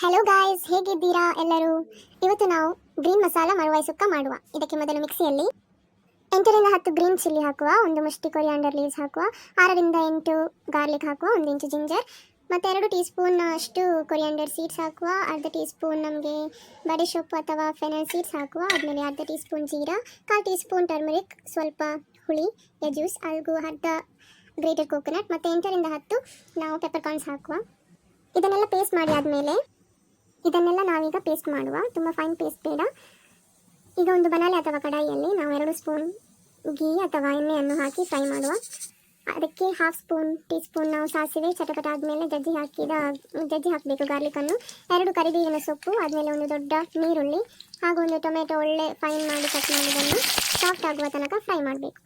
Hello guys, ಹೇಗಿದ್ದೀರಾ ಎಲ್ಲರೂ? ಇವತ್ತು ನಾವು ಗ್ರೀನ್ ಮಸಾಲ ಮರುವಾಯಿ ಸುಕ್ಕ ಮಾಡುವ. ಇದಕ್ಕೆ ಮೊದಲು ಮಿಕ್ಸಿಯಲ್ಲಿ 8ರಿಂದ 10 ಗ್ರೀನ್ ಚಿಲ್ಲಿ ಹಾಕುವ, ಒಂದು ಮುಷ್ಟಿ ಕೊರಿಯಾಂಡರ್ ಲೀವ್ಸ್ ಹಾಕುವ, 6ರಿಂದ 8 ಗಾರ್ಲಿಕ್ ಹಾಕುವ, 1 ಇಂಚು ಜಿಂಜರ್, ಮತ್ತು 2 ಟೀ ಸ್ಪೂನ್ ಅಷ್ಟು ಕೊರಿಯಾಂಡರ್ ಸೀಡ್ಸ್ ಹಾಕುವ, ಅರ್ಧ ಟೀ ಸ್ಪೂನ್ ನಮಗೆ ಬಡೆ ಸೊಪ್ಪು ಅಥವಾ ಫೆನಲ್ ಸೀಡ್ಸ್ ಹಾಕುವ, ಆದಮೇಲೆ ಅರ್ಧ tea spoon jeera, 1/4 tea spoon turmeric, ಸ್ವಲ್ಪ ಹುಳಿ ಜ್ಯೂಸ್, ಹಾಗೂ ಅರ್ಧ ಗ್ರೇಟೆಡ್ ಕೋಕೋನಟ್, ಮತ್ತು 8ರಿಂದ 10 ನಾವು ಪೆಪ್ಪರ್ ಕಾರ್ನ್ಸ್ ಹಾಕುವ. ಇದನ್ನೆಲ್ಲ ಪೇಸ್ಟ್ ಮಾಡಿ ಆದಮೇಲೆ ಇದನ್ನೆಲ್ಲ ನಾವೀಗ ಪೇಸ್ಟ್ ಮಾಡುವ. ತುಂಬ ಫೈನ್ ಪೇಸ್ಟ್ ಬೇಡ. ಈಗ ಒಂದು ಬನಾಲೆ ಅಥವಾ ಕಡಾಯಿಯಲ್ಲಿ ನಾವು 2 ಸ್ಪೂನ್ ಗೀ ಅಥವಾ ಎಣ್ಣೆಯನ್ನು ಹಾಕಿ ಫ್ರೈ ಮಾಡುವ. ಅದಕ್ಕೆ 1/2 ಟೀ ಸ್ಪೂನ್ ನಾವು ಸಾಸಿವೆ ಚಟಪಟ ಆದಮೇಲೆ ಜಜ್ಜಿ ಹಾಕಬೇಕು ಗಾರ್ಲಿಕನ್ನು, 2 ಕರಿಬೇವಿನ ಸೊಪ್ಪು, ಆದಮೇಲೆ ಒಂದು ದೊಡ್ಡ ನೀರುಳ್ಳಿ ಹಾಗೂ ಒಂದು ಟೊಮೆಟೊ ಒಳ್ಳೆ ಫೈನ್ ಮಾಡಿ ಕಟ್ ಮಾಡಿದ್ದನ್ನು ಸಾಫ್ಟ್ ಆಗುವ ತನಕ ಫ್ರೈ ಮಾಡಬೇಕು.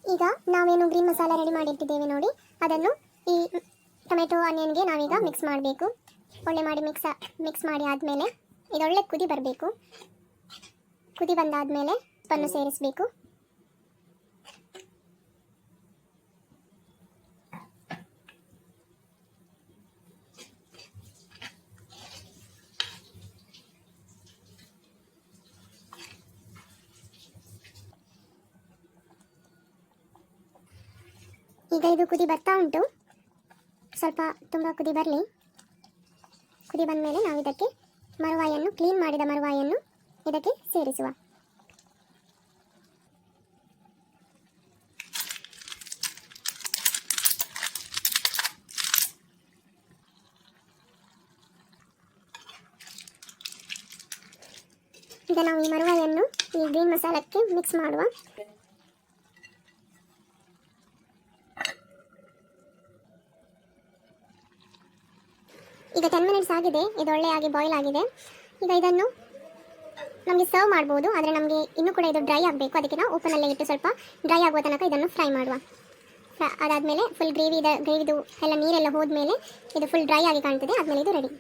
ಈಗ ನಾವೇನು ಗ್ರೀನ್ ಮಸಾಲ ರೆಡಿ ಮಾಡಿಟ್ಟಿದ್ದೇವೆ ನೋಡಿ, ಅದನ್ನು ಈ ಟೊಮೆಟೊ ಆನಿಯನ್ಗೆ ನಾವೀಗ ಮಿಕ್ಸ್ ಮಾಡಬೇಕು. ಒಳ್ಳೆ ಮಾಡಿ ಮಿಕ್ಸ್ ಮಾಡಿ ಆದಮೇಲೆ ಇದೊಳ್ಳೆ ಕುದಿ ಬರಬೇಕು. ಕುದಿ ಬಂದಾದಮೇಲೆ ಉಪ್ಪನ್ನು ಸೇರಿಸಬೇಕು. ಈಗ ಇದು ಕುದಿ ಬರ್ತಾ ಉಂಟು. ಸ್ವಲ್ಪ ತುಂಬ ಕುದಿ ಬರಲಿ. ಕುದಿ ಬಂದ ಮೇಲೆ ನಾವು ಇದಕ್ಕೆ ಮರುವಾಯನ್ನು, ಕ್ಲೀನ್ ಮಾಡಿದ ಮರುವಾಯನ್ನು ಇದಕ್ಕೆ ಸೇರಿಸುವ. ಈಗ ನಾವು ಈ ಮರುವಾಯನ್ನು ಈ ಗ್ರೀನ್ ಮಸಾಲಕ್ಕೆ ಮಿಕ್ಸ್ ಮಾಡುವ. ಈಗ 10 ಮಿನಿಟ್ಸ್ ಆಗಿದೆ. ಇದು ಒಳ್ಳೆಯಾಗಿ ಬಾಯ್ಲ್ ಆಗಿದೆ. ಈಗ ಇದನ್ನು ನಮಗೆ ಸರ್ವ್ ಮಾಡ್ಬೋದು, ಆದರೆ ನಮಗೆ ಇನ್ನೂ ಕೂಡ ಇದು ಡ್ರೈ ಆಗಬೇಕು. ಅದಕ್ಕೆ ನಾವು ಓಪನಲ್ಲೇ ಇಟ್ಟು ಸ್ವಲ್ಪ ಡ್ರೈ ಆಗುವ ತನಕ ಇದನ್ನು ಫ್ರೈ ಮಾಡುವ. ಅದಾದಮೇಲೆ ಫುಲ್ ಗ್ರೇವಿದು ಎಲ್ಲ ನೀರೆಲ್ಲ ಹೋದ್ಮೇಲೆ ಇದು ಫುಲ್ ಡ್ರೈ ಆಗಿ ಕಾಣ್ತದೆ. ಆದಮೇಲೆ ಇದು ರೆಡಿ.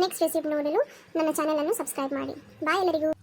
ನೆಕ್ಸ್ಟ್ ರೆಸಿಪಿ ನೋಡಲು ನನ್ನ ಚಾನಲನ್ನು ಸಬ್ಸ್ಕ್ರೈಬ್ ಮಾಡಿ. ಬಾಯ್ ಎಲ್ಲರಿಗೂ.